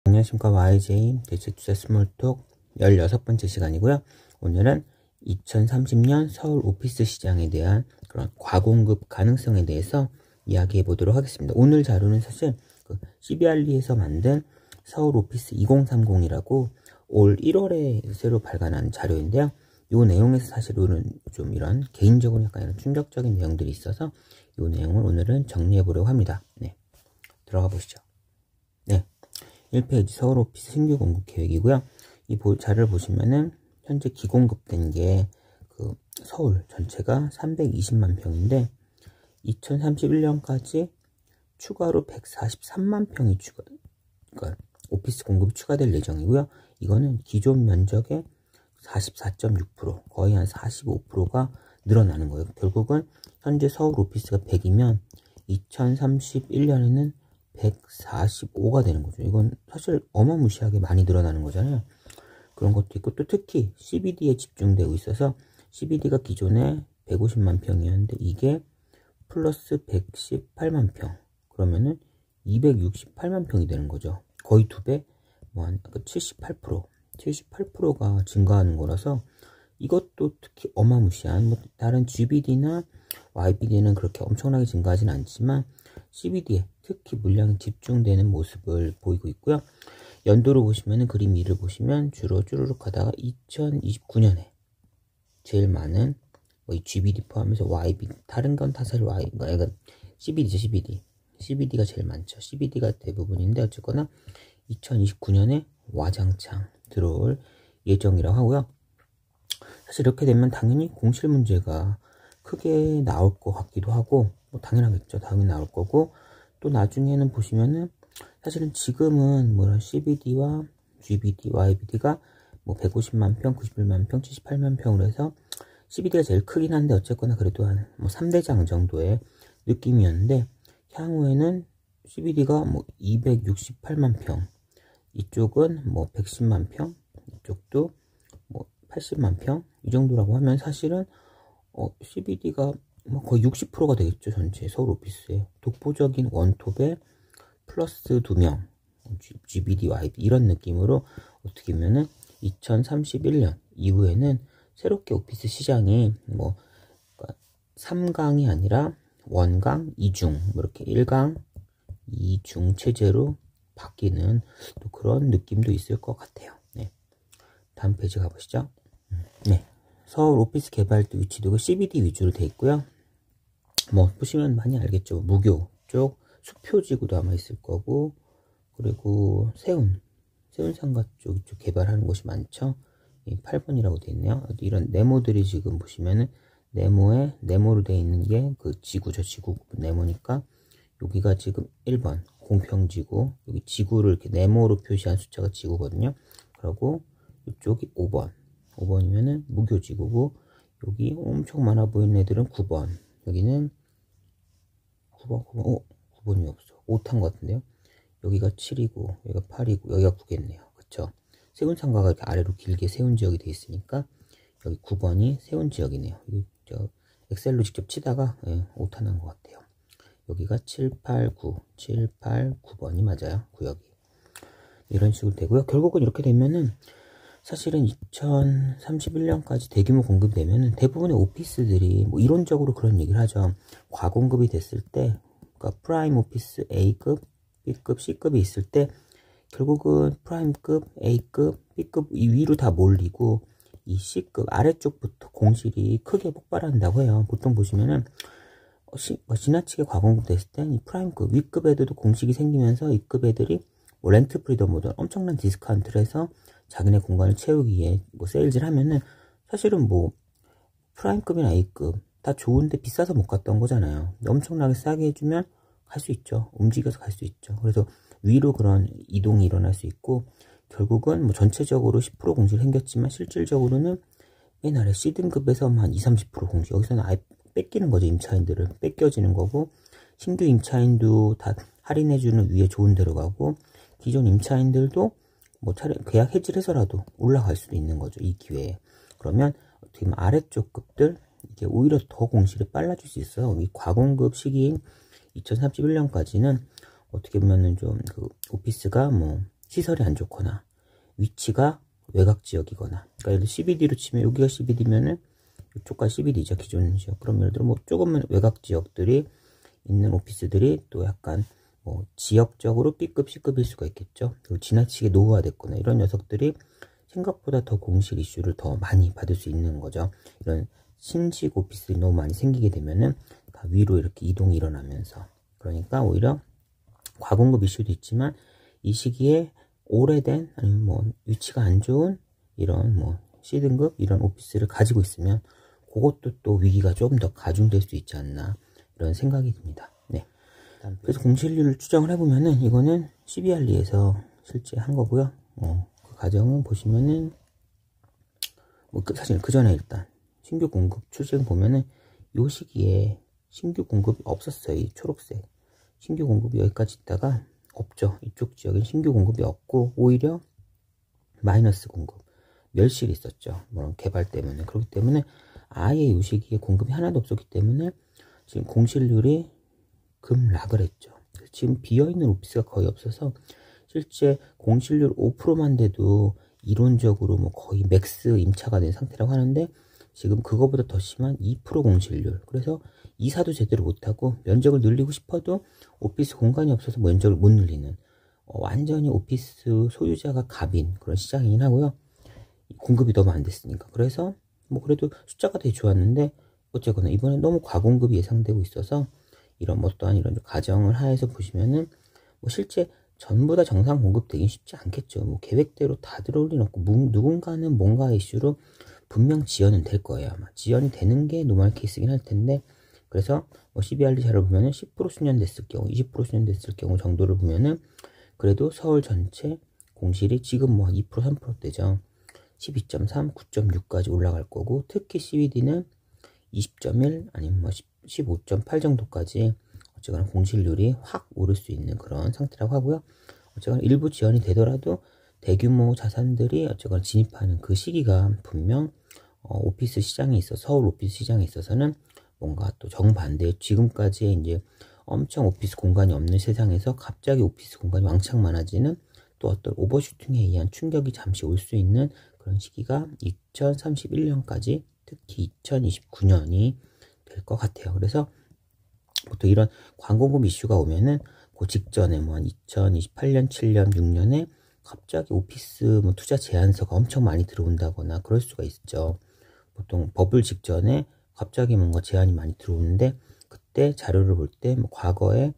안녕하십니까. YJ 대체투자 스몰톡 16번째 시간이고요. 오늘은 2030년 서울 오피스 시장에 대한 그런 과공급 가능성에 대해서 이야기해 보도록 하겠습니다. 오늘 자료는 사실 CBRE에서 만든 서울 오피스 2030이라고 올 1월에 새로 발간한 자료인데요. 이 내용에서 사실은 좀 이런 개인적으로 약간 이런 충격적인 내용들이 있어서 이 내용을 오늘은 정리해 보려고 합니다. 네, 들어가 보시죠. 네, 1페이지 서울 오피스 신규 공급 계획이고요. 이 자료를 보시면은 현재 기공급된 게 서울 전체가 320만 평인데 2031년까지 추가로 143만 평이 그러니까 오피스 공급이 추가될 예정이고요. 이거는 기존 면적의 44.6% 거의 한 45%가 늘어나는 거예요. 결국은 현재 서울 오피스가 100이면 2031년에는 145가 되는 거죠. 이건 사실 어마무시하게 많이 늘어나는 거잖아요. 그런 것도 있고, 또 특히 CBD에 집중되고 있어서 CBD가 기존에 150만 평이었는데 이게 플러스 118만 평 그러면은 268만 평이 되는 거죠. 거의 2배, 뭐 한 78%가 증가하는 거라서 이것도 특히 어마무시한, 뭐 다른 GBD나 YBD는 그렇게 엄청나게 증가하진 않지만 CBD에 특히 물량이 집중되는 모습을 보이고 있고요. 연도로 보시면은 그림 2를 보시면 주로 쭈루룩 하다가 2029년에 제일 많은 이 GBD 포함해서 YB, 다른 건 다 사실 그러니까 CBD죠. CBD가 제일 많죠. CBD가 대부분인데 어쨌거나 2029년에 와장창 들어올 예정이라고 하고요. 사실 이렇게 되면 당연히 공실 문제가 크게 나올 것 같기도 하고, 뭐 당연하겠죠. 당연히 나올 거고, 또 나중에는 보시면은 사실은 지금은 뭐 CBD와 GBD, YBD가 뭐 150만 평, 91만 평, 78만 평으로 해서 CBD가 제일 크긴 한데 어쨌거나 그래도 한 뭐 3대장 정도의 느낌이었는데, 향후에는 CBD가 뭐 268만 평, 이쪽은 뭐 110만 평, 이쪽도 뭐 80만 평, 이 정도라고 하면 사실은 CBD가 뭐 거의 60%가 되겠죠. 전체 서울 오피스에 독보적인 원톱에 플러스 2명 GBD, YB 이런 느낌으로 어떻게 보면은 2031년 이후에는 새롭게 오피스 시장이 뭐 3강이 아니라 원강, 2중 뭐 이렇게 1강, 2중 체제로 바뀌는 또 그런 느낌도 있을 것 같아요. 네, 다음 페이지 가보시죠. 네, 서울 오피스 개발도 위치도 CBD 위주로 돼 있고요. 뭐 보시면 많이 알겠죠. 무교 쪽 수표지구도 아마 있을 거고, 그리고 세운상가 쪽 개발하는 곳이 많죠. 8번이라고 되어 있네요. 이런 네모들이 지금 보시면은 네모로 되어 있는 게 그 지구죠. 지구 네모니까 여기가 지금 1번 공평지구, 여기 지구를 이렇게 네모로 표시한 숫자가 지구거든요. 그리고 이쪽이 5번이면은 무교지구고, 여기 엄청 많아 보이는 애들은 9번, 여기는 9번이 없어. 5탄 것 같은데요. 여기가 7이고 여기가 8이고 여기가 9겠네요. 그쵸? 세운 상가가 이렇게 아래로 길게 세운 지역이 되어 있으니까 여기 9번이 세운 지역이네요. 여기 엑셀로 직접 치다가 5탄 한 것 같아요. 여기가 7, 8, 9번이 맞아요. 구역이. 이런 식으로 되고요. 결국은 이렇게 되면은 사실은 2031년까지 대규모 공급되면은 대부분의 오피스들이 뭐 이론적으로 그런 얘기를 하죠. 과공급이 됐을 때, 그러니까 프라임 오피스 A급, B급, C급이 있을 때 결국은 프라임급, A급, B급 이 위로 다 몰리고 이 C급 아래쪽부터 공실이 크게 폭발한다고 해요. 보통 보시면은 지나치게 과공급 됐을 때 이 프라임급, 위급 애들도 공식이 생기면서 이급 애들이 뭐 렌트 프리덤 모델 엄청난 디스카운트를 해서 자기네 공간을 채우기 위해 뭐 세일즈를 하면은 사실은 뭐 프라임급이나 A급 다 좋은데 비싸서 못 갔던 거잖아요. 엄청나게 싸게 해주면 갈 수 있죠. 움직여서 갈 수 있죠. 그래서 위로 그런 이동이 일어날 수 있고, 결국은 뭐 전체적으로 10% 공실이 생겼지만 실질적으로는 맨 아래 C등급에서 한 20, 30% 공실, 여기서는 아예 뺏기는 거죠. 임차인들을 뺏겨지는 거고, 신규 임차인도 다 할인해주는 위에 좋은 데로 가고, 기존 임차인들도 뭐 계약 해지를 해서라도 올라갈 수도 있는 거죠. 이 기회에. 그러면 어떻게 보면 아래쪽 급들 이게 오히려 더 공실이 빨라질 수 있어요. 이 과공급 시기인 2031년까지는 어떻게 보면은 좀 오피스가 뭐 시설이 안 좋거나 위치가 외곽 지역이거나, 그러니까 예를 들어 CBD로 치면 여기가 CBD면은 이쪽과 CBD죠, 기존 지역. 그럼 예를 들어 뭐 조금은 외곽 지역들이 있는 오피스들이 또 약간 뭐 지역적으로 B급, C급일 수가 있겠죠. 그리고 지나치게 노후화됐거나 이런 녀석들이 생각보다 더 공실 이슈를 더 많이 받을 수 있는 거죠. 이런 신식 오피스들이 너무 많이 생기게 되면은 다 위로 이렇게 이동이 일어나면서, 그러니까 오히려 과공급 이슈도 있지만 이 시기에 오래된 아니면 뭐 위치가 안 좋은 이런 뭐 C등급 이런 오피스를 가지고 있으면 그것도 또 위기가 조금 더 가중될 수 있지 않나, 이런 생각이 듭니다. 네. 그래서 공실률을 추정을 해보면은 이거는 CBRE에서 실제 한 거고요. 그 과정은 보시면은 뭐 사실 그 전에 일단 신규 공급 추정 보면은 요 시기에 신규 공급이 없었어요. 이 초록색 신규 공급이 여기까지 있다가 없죠. 이쪽 지역엔 신규 공급이 없고 오히려 마이너스 공급, 멸실이 있었죠. 뭐 개발 때문에. 그렇기 때문에 아예 이 시기에 공급이 하나도 없었기 때문에 지금 공실률이 급락을 했죠. 지금 비어있는 오피스가 거의 없어서 실제 공실률 5%만 돼도 이론적으로 뭐 거의 맥스 임차가 된 상태라고 하는데 지금 그거보다 더 심한 2% 공실률. 그래서 이사도 제대로 못하고 면적을 늘리고 싶어도 오피스 공간이 없어서 면적을 못 늘리는 완전히 오피스 소유자가 갑인 그런 시장이긴 하고요. 공급이 너무 안 됐으니까. 그래서 뭐 그래도 숫자가 되게 좋았는데 어쨌거나 이번에 너무 과공급이 예상되고 있어서 이런 뭐 또한 이런 가정을 하에서 보시면은 뭐 실제 전부 다 정상 공급되긴 쉽지 않겠죠. 뭐 계획대로 다 들어올 리는 없고 누군가는 뭔가 이슈로 분명 지연은 될 거예요. 아마 지연이 되는 게 노멀 케이스긴 할 텐데, 그래서 뭐 CBRE 자료를 보면은 10% 수년됐을 경우, 20% 수년됐을 경우 정도를 보면은 그래도 서울 전체 공실이 지금 뭐 2% 3%대죠. 12.3, 9.6까지 올라갈 거고, 특히 CBD는 20.1 아니면 뭐 15.8 정도까지 어쨌거나 공실률이 확 오를 수 있는 그런 상태라고 하고요. 어쨌거나 일부 지연이 되더라도 대규모 자산들이 어쨌거나 진입하는 그 시기가 분명 오피스 시장에 있어 서울 오피스 시장에 있어서는 뭔가 또 정반대, 지금까지 이제 엄청 오피스 공간이 없는 세상에서 갑자기 오피스 공간이 왕창 많아지는 또 어떤 오버슈팅에 의한 충격이 잠시 올 수 있는 그런 시기가 2031년까지 특히 2029년이 될 것 같아요. 그래서 보통 이런 광공급 이슈가 오면은 그 직전에 뭐 한 2028년, 7년, 6년에 갑자기 오피스 뭐 투자 제한서가 엄청 많이 들어온다거나 그럴 수가 있죠. 보통 버블 직전에 갑자기 뭔가 제한이 많이 들어오는데 그때 자료를 볼 때 뭐 과거에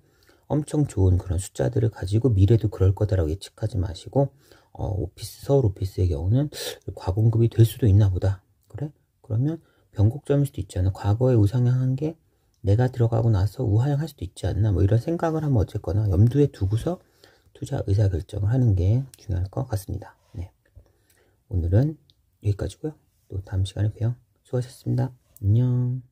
엄청 좋은 그런 숫자들을 가지고 미래도 그럴 거다라고 예측하지 마시고 오피스, 서울 오피스의 경우는 과공급이 될 수도 있나 보다. 그래? 그러면 변곡점일 수도 있지 않나. 과거에 우상향한 게 내가 들어가고 나서 우하향할 수도 있지 않나. 뭐 이런 생각을 하면 어쨌거나 염두에 두고서 투자 의사결정을 하는 게 중요할 것 같습니다. 네. 오늘은 여기까지고요. 또 다음 시간에 봬요. 수고하셨습니다. 안녕.